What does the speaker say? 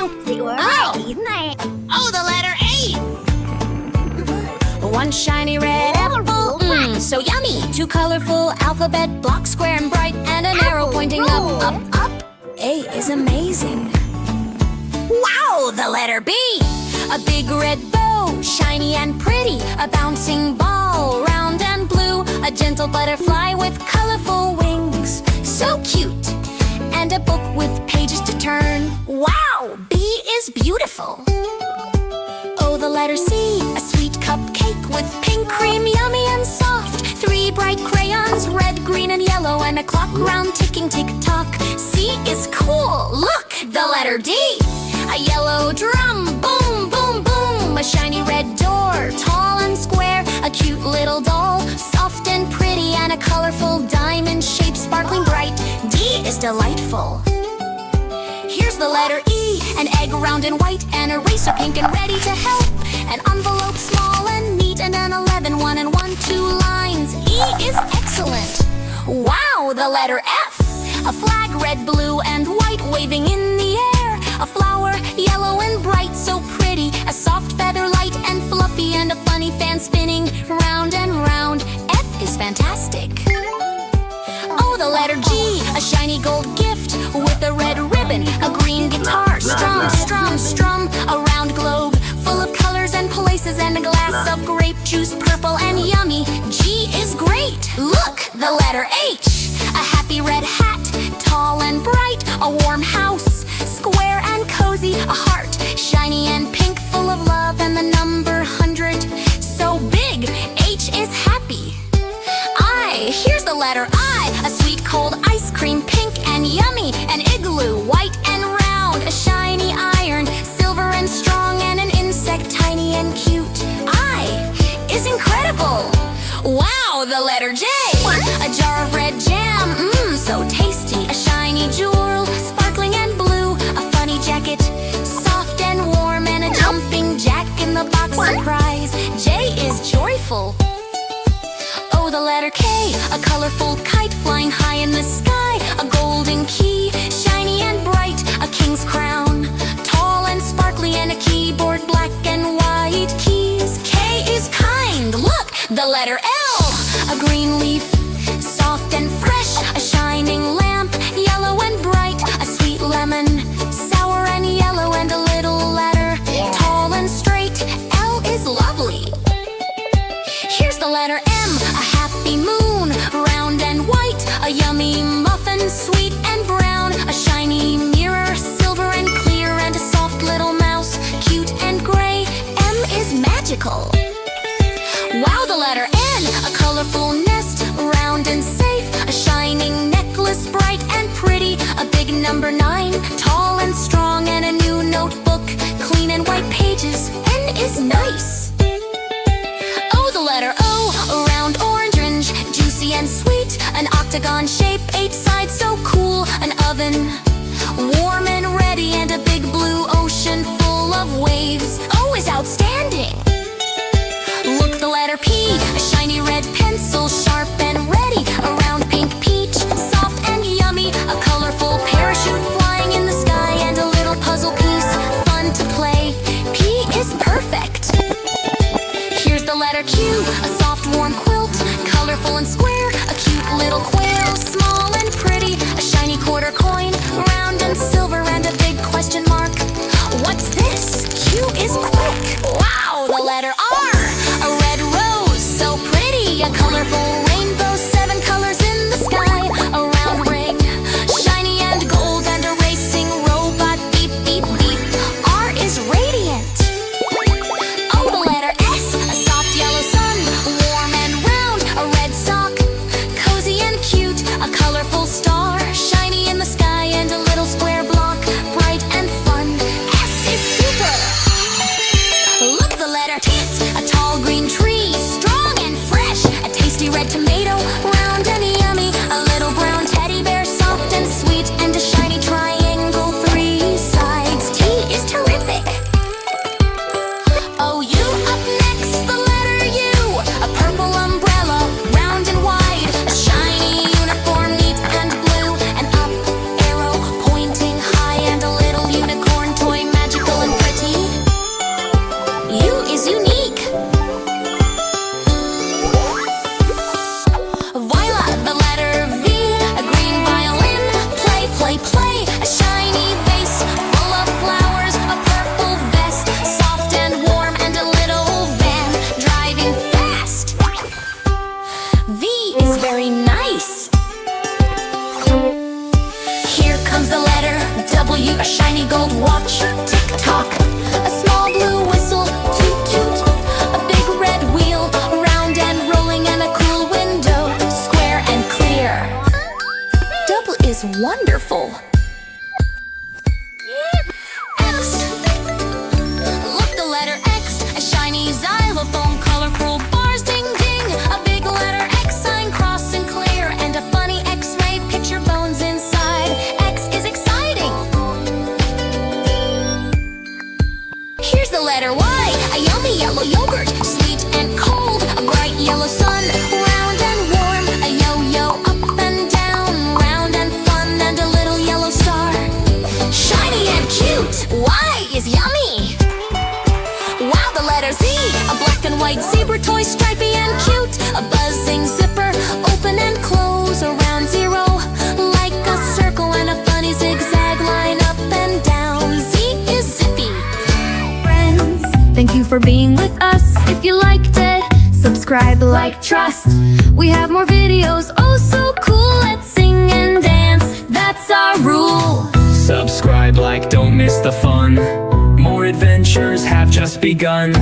Oh, the letter A. One shiny red apple, so yummy. Two colorful alphabet blocks, square and bright, and an arrow pointing up, up, up. A is amazing. Wow, the letter B. A big red bow, shiny and pretty. A bouncing ball, round and blue. A gentle butterfly with colorful wings, so cute. And a book with pages to turn. Wow, B is beautiful. Oh, the letter C. A sweet cupcake with pink cream, yummy and soft. Three bright crayons, red, green, and yellow. And a clock round ticking tick-tock. C is cool. Look, the letter D. A yellow drum, boom, boom, boom. A shiny red door, tall and square. A cute little doll, soft and pretty. And a colorful diamond shape, sparkling bright. D is delightful. Here's the letter E. An egg round and white, an eraser pink and ready to help. An envelope small and neat, and an 11, 1 and 1, 2 lines. E is excellent. Wow, the letter F. A flag, red, blue, and white, waving in the air. A flower, yellow and bright, so pretty. A soft feather, light and fluffy, and a funny fan spinning round and round. F is fantastic. Oh, the letter G. A shiny gold gift with a red ribbon. A green guitar, strum, strum, strum. A round globe full of colors and places, and a glass of grape juice, purple and yummy. G is great. Look, the letter H. A happy red hat, tall and bright. A warm house, square and cozy. A heart, shiny and pink, full of love. And the number 100, so big. H is happy. I, here's the letter I. A sweet cold ice cream, pink and yummy. An igloo, white and round. A shiny iron, silver and strong. And an insect, tiny and cute. I is incredible. Wow, the letter J. A jar of red jam, so tasty. A shiny jewel, sparkling and blue. A funny jacket, soft and warm. And a jumping jack in the box, surprise. J is joyful. Oh, the letter K. A colorful kite flying high in the sky. A golden key, shiny and bright. A king's crown, tall and sparkly. And a keyboard, black and white keys. K is kind. Look, the letter L. A green leaf, soft and fresh. A shining lamp, yellow and bright. A sweet lemon, sour and yellow. And a little ladder, tall and straight. L is lovely. Here's the letter M. A happy moon, round and white. A yummy muffin, sweet and brown. A shiny mirror, silver and clear. And a soft little mouse, cute and gray. M is magical. Wow, the letter N. A colorful nest, round and safe. A shining necklace, bright and pretty. A big number 9, tall and strong. And a new notebook, clean and white pages. N is nice. Oh, the letter O. A round orange, juicy and sweet. An octagon shape, 8 sides, so cool. An oven, warm and ready. And a big blue ocean full of waves. O is outstanding. Look, the letter P. A shiny red pencil, sharp and ready. A round pink peach, soft and yummy. A colorful parachute flying in the sky. And a little puzzle piece, fun to play. P is perfect. Here's the letter Q. A soft warm quilt, colorful and square. A cute little quail, small and pretty. A shiny quarter coin, round and silver. And a big question mark. What's this? Q is quick. Wow, the letter R. A red rose, so pretty. A colorful rainbow, 7 colors in the sky. A round ring, shiny and gold. And a racing robot, beep, beep, beep. R is radiant. Oh, the letter S. A soft yellow sun, shiny gold watch, tick-tock. A small blue whistle, toot-toot. A big red wheel, round and rolling, and a cool window, square and clear. Double is wonderful. X. Look, the letter X. A shiny xylophone, colorful bars, ding ding. A big letter X sign, cross and clear, and a funny X-ray picture, bones inside. X is exciting. Here's the letter Y. A yummy yellow yogurt, sweet and cold. A bright yellow sun, round and warm. A yo-yo up and down, round and fun, and a little yellow star. Shiny and cute. Y is yummy. Wow, the letter Z. A black and white zebra toy, stripy and cute. A buzzing zipper, open and close around zero, like a circle, and a funny zigzag line up and down. Z is zippy. Friends, thank you for being with us. If you liked it, subscribe, like, trust. We have more videos, oh so cool. Let's sing and dance, that's our rule. Subscribe, like, don't miss the fun. More adventures have just begun.